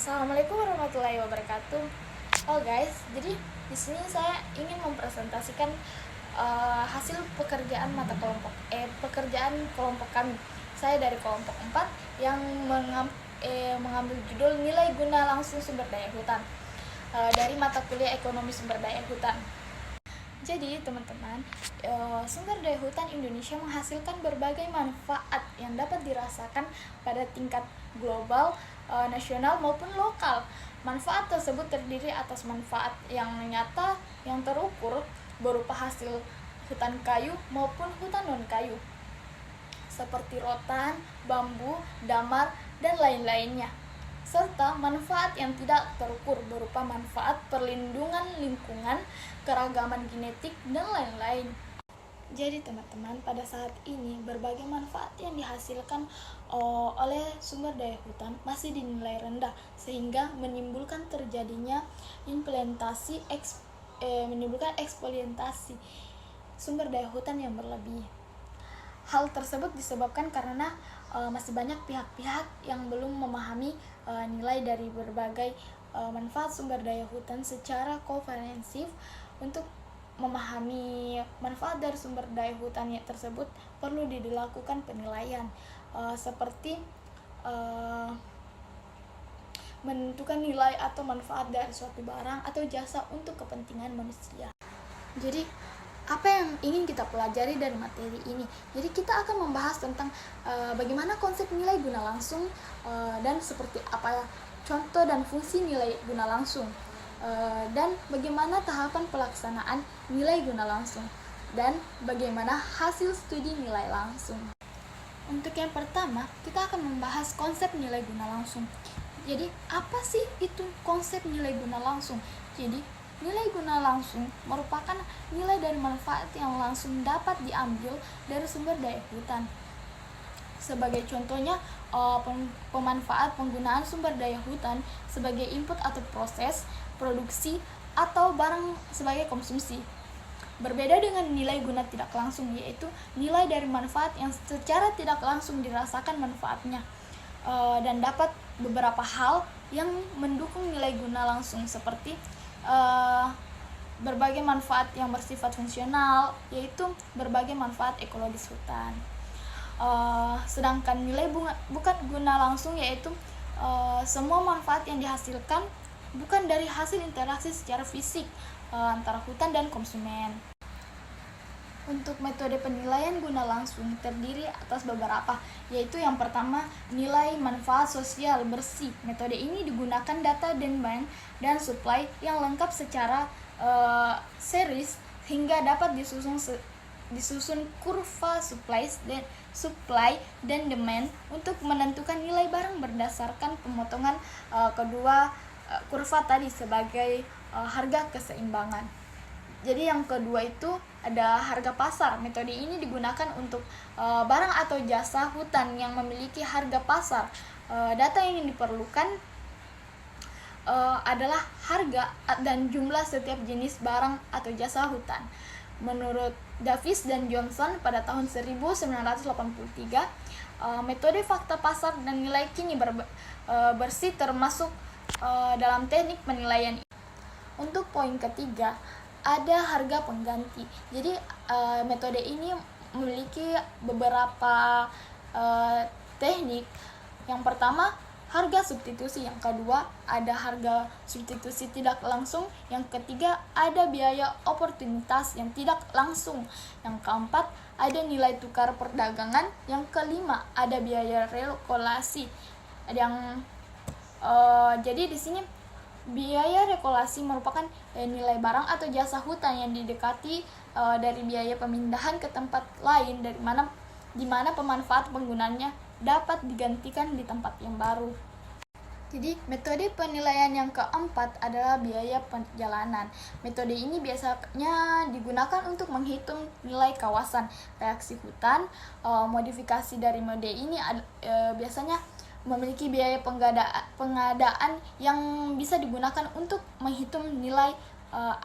Assalamualaikum warahmatullahi wabarakatuh. Oh guys, jadi di sini saya ingin mempresentasikan hasil pekerjaan kelompok kami. Saya dari kelompok 4 yang mengambil judul nilai guna langsung sumber daya hutan dari mata kuliah ekonomi sumber daya hutan. Jadi teman-teman, sumber daya hutan Indonesia menghasilkan berbagai manfaat yang dapat dirasakan pada tingkat global, nasional maupun lokal. Manfaat tersebut terdiri atas manfaat yang nyata yang terukur berupa hasil hutan kayu maupun hutan non-kayu seperti rotan, bambu, damar, dan lain-lainnya, serta manfaat yang tidak terukur berupa manfaat perlindungan lingkungan, keragaman genetik, dan lain-lain. Jadi teman-teman, pada saat ini berbagai manfaat yang dihasilkan oleh sumber daya hutan masih dinilai rendah, sehingga menimbulkan terjadinya eksploitasi sumber daya hutan yang berlebih. Hal tersebut disebabkan karena masih banyak pihak-pihak yang belum memahami nilai dari berbagai manfaat sumber daya hutan secara komprehensif. Untuk memahami manfaat dari sumber daya hutan tersebut perlu dilakukan penilaian seperti menentukan nilai atau manfaat dari suatu barang atau jasa untuk kepentingan manusia. Jadi apa yang ingin kita pelajari dari materi ini? Jadi kita akan membahas tentang bagaimana konsep nilai guna langsung dan seperti apa contoh dan fungsi nilai guna langsung, dan bagaimana tahapan pelaksanaan nilai guna langsung, dan bagaimana hasil studi nilai langsung. Untuk yang pertama, kita akan membahas konsep nilai guna langsung. Jadi apa sih itu konsep nilai guna langsung? Jadi nilai guna langsung merupakan nilai dari manfaat yang langsung dapat diambil dari sumber daya hutan. Sebagai contohnya, pemanfaat penggunaan sumber daya hutan sebagai input atau proses, produksi, atau barang sebagai konsumsi. Berbeda dengan nilai guna tidak langsung, yaitu nilai dari manfaat yang secara tidak langsung dirasakan manfaatnya, dan dapat beberapa hal yang mendukung nilai guna langsung seperti berbagai manfaat yang bersifat fungsional, yaitu berbagai manfaat ekologis hutan. Sedangkan nilai bukan guna langsung yaitu semua manfaat yang dihasilkan bukan dari hasil interaksi secara fisik antara hutan dan konsumen. Untuk metode penilaian guna langsung terdiri atas beberapa, yaitu yang pertama, nilai manfaat sosial bersih. Metode ini digunakan data demand dan supply yang lengkap secara series hingga dapat disusun kurva supply dan demand untuk menentukan nilai barang berdasarkan pemotongan kedua kurva tadi sebagai harga keseimbangan. Jadi yang kedua itu ada harga pasar. Metode ini digunakan untuk barang atau jasa hutan yang memiliki harga pasar. Data yang diperlukan adalah harga dan jumlah setiap jenis barang atau jasa hutan. Menurut Davis dan Johnson pada tahun 1983, metode fakta pasar dan nilai kini bersih termasuk dalam teknik penilaian. Untuk poin ketiga, ada harga pengganti. Jadi metode ini memiliki beberapa teknik. Yang pertama, harga substitusi. Yang kedua, ada harga substitusi tidak langsung. Yang ketiga, ada biaya oportunitas yang tidak langsung. Yang keempat, ada nilai tukar perdagangan. Yang kelima, ada biaya relokasi. Jadi di sini biaya relokasi merupakan nilai barang atau jasa hutan yang didekati dari biaya pemindahan ke tempat lain di mana pemanfaat penggunaannya dapat digantikan di tempat yang baru. Jadi metode penilaian yang keempat adalah biaya perjalanan. Metode ini biasanya digunakan untuk menghitung nilai kawasan reaksi hutan. Modifikasi dari metode ini biasanya memiliki biaya pengadaan yang bisa digunakan untuk menghitung nilai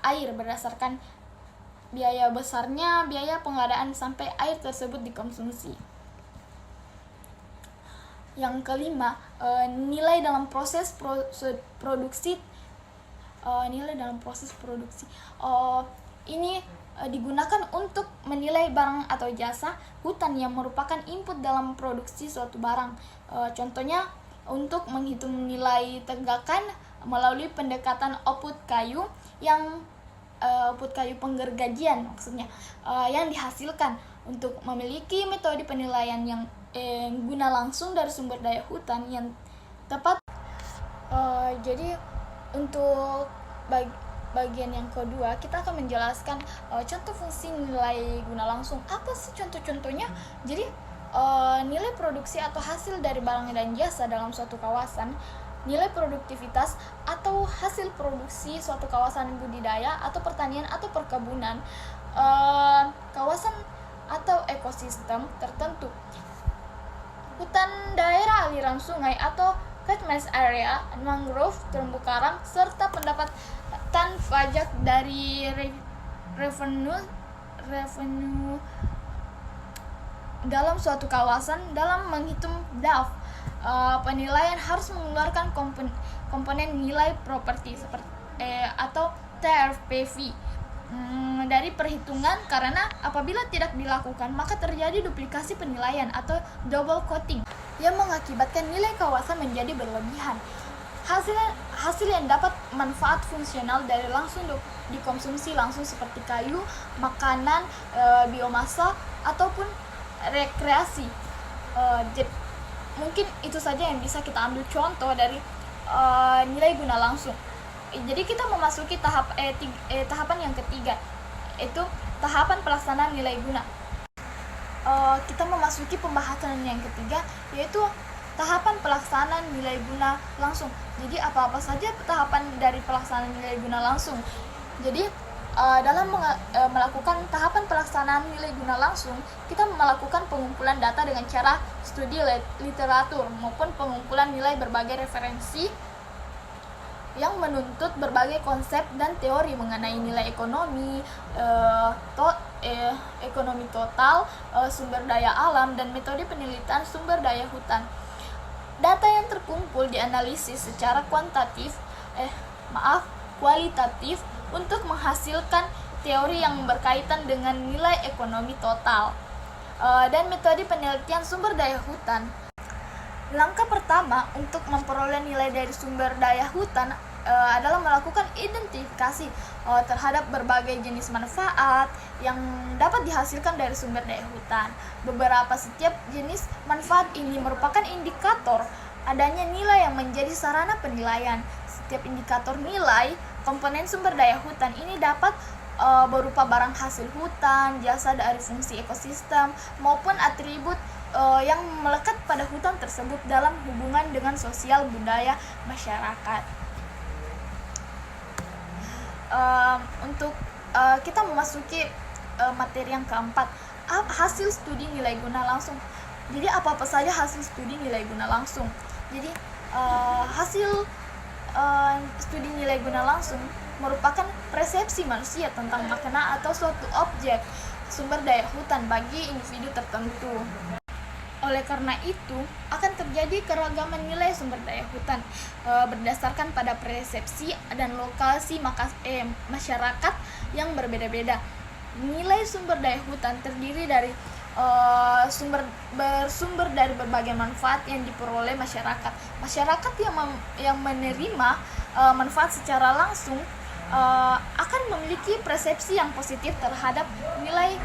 air berdasarkan biaya besarnya biaya pengadaan sampai air tersebut dikonsumsi. Yang kelima, nilai dalam proses produksi. Nilai dalam proses produksi ini digunakan untuk menilai barang atau jasa hutan yang merupakan input dalam produksi suatu barang. Contohnya untuk menghitung nilai tegakan melalui pendekatan output kayu penggergajian maksudnya yang dihasilkan. Untuk memiliki metode penilaian yang guna langsung dari sumber daya hutan yang tepat. Jadi untuk bagian yang kedua kita akan menjelaskan contoh fungsi nilai guna langsung. Apa sih contoh-contohnya? Jadi nilai produksi atau hasil dari barang dan jasa dalam suatu kawasan, nilai produktivitas atau hasil produksi suatu kawasan budidaya atau pertanian atau perkebunan, kawasan atau ekosistem tertentu, hutan daerah aliran sungai atau catchment area, mangrove, terumbu karang, serta pendapatan pajak dari revenue dalam suatu kawasan. Dalam menghitung DAF, penilaian harus mengeluarkan komponen nilai properti seperti atau TRPV dari perhitungan, karena apabila tidak dilakukan maka terjadi duplikasi penilaian atau double counting yang mengakibatkan nilai kawasan menjadi berlebihan. Hasil yang dapat manfaat fungsional dari langsung dikonsumsi langsung seperti kayu, makanan, biomasa ataupun rekreasi. Mungkin itu saja yang bisa kita ambil contoh dari nilai guna langsung. Jadi kita memasuki tahapan yang ketiga, yaitu tahapan pelaksanaan nilai guna. Kita memasuki pembahasan yang ketiga, yaitu tahapan pelaksanaan nilai guna langsung. Jadi apa-apa saja tahapan dari pelaksanaan nilai guna langsung. Jadi dalam melakukan tahapan pelaksanaan nilai guna langsung, kita melakukan pengumpulan data dengan cara studi literatur maupun pengumpulan nilai berbagai referensi yang menuntut berbagai konsep dan teori mengenai nilai ekonomi, ekonomi total, sumber daya alam, dan metode penelitian sumber daya hutan. Data yang terkumpul dianalisis secara kualitatif untuk menghasilkan teori yang berkaitan dengan nilai ekonomi total dan metode penelitian sumber daya hutan. Langkah pertama untuk memperoleh nilai dari sumber daya hutan adalah melakukan identifikasi terhadap berbagai jenis manfaat yang dapat dihasilkan dari sumber daya hutan. Setiap jenis manfaat ini merupakan indikator adanya nilai yang menjadi sarana penilaian. Setiap indikator nilai komponen sumber daya hutan ini dapat berupa barang hasil hutan, jasa dari fungsi ekosistem, maupun atribut yang melekat pada hutan tersebut dalam hubungan dengan sosial budaya masyarakat. Untuk kita memasuki materi yang keempat, hasil studi nilai guna langsung. Jadi apa saja hasil studi nilai guna langsung? Jadi hasil studi nilai guna langsung merupakan persepsi manusia tentang makna atau suatu objek sumber daya hutan bagi individu tertentu. Oleh karena itu, akan terjadi keragaman nilai sumber daya hutan berdasarkan pada persepsi dan lokasi masyarakat yang berbeda-beda. Nilai sumber daya hutan terdiri dari bersumber dari berbagai manfaat yang diperoleh masyarakat. Masyarakat yang menerima manfaat secara langsung akan memiliki persepsi yang positif terhadap nilai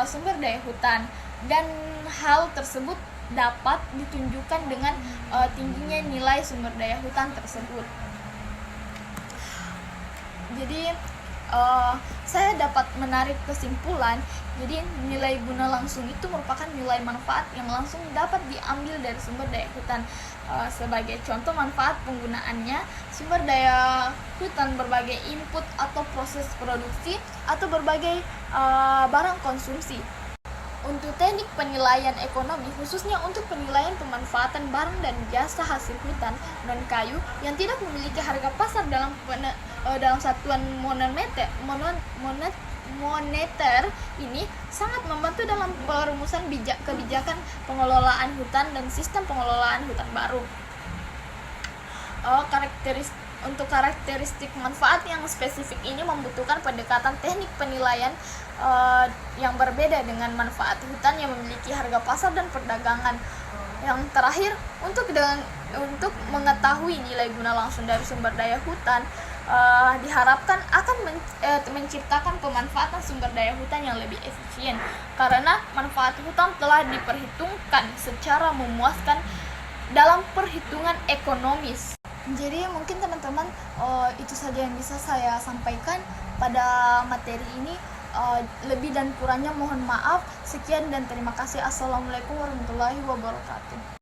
sumber daya hutan, dan hal tersebut dapat ditunjukkan dengan tingginya nilai sumber daya hutan tersebut. Jadi saya dapat menarik kesimpulan, jadi nilai guna langsung itu merupakan nilai manfaat yang langsung dapat diambil dari sumber daya hutan. Sebagai contoh manfaat penggunaannya, sumber daya hutan berbagai input atau proses produksi atau berbagai barang konsumsi. Untuk teknik penilaian ekonomi, khususnya untuk penilaian pemanfaatan barang dan jasa hasil hutan non-kayu yang tidak memiliki harga pasar dalam satuan moneter ini sangat membantu dalam perumusan kebijakan pengelolaan hutan dan sistem pengelolaan hutan baru. Untuk karakteristik manfaat yang spesifik ini membutuhkan pendekatan teknik penilaian yang berbeda dengan manfaat hutan yang memiliki harga pasar dan perdagangan. Yang terakhir, untuk mengetahui nilai guna langsung dari sumber daya hutan, diharapkan akan menciptakan pemanfaatan sumber daya hutan yang lebih efisien, karena manfaat hutan telah diperhitungkan secara memuaskan dalam perhitungan ekonomis. Jadi mungkin teman-teman itu saja yang bisa saya sampaikan pada materi ini. Lebih dan kurangnya mohon maaf. Sekian dan terima kasih. Assalamualaikum warahmatullahi wabarakatuh.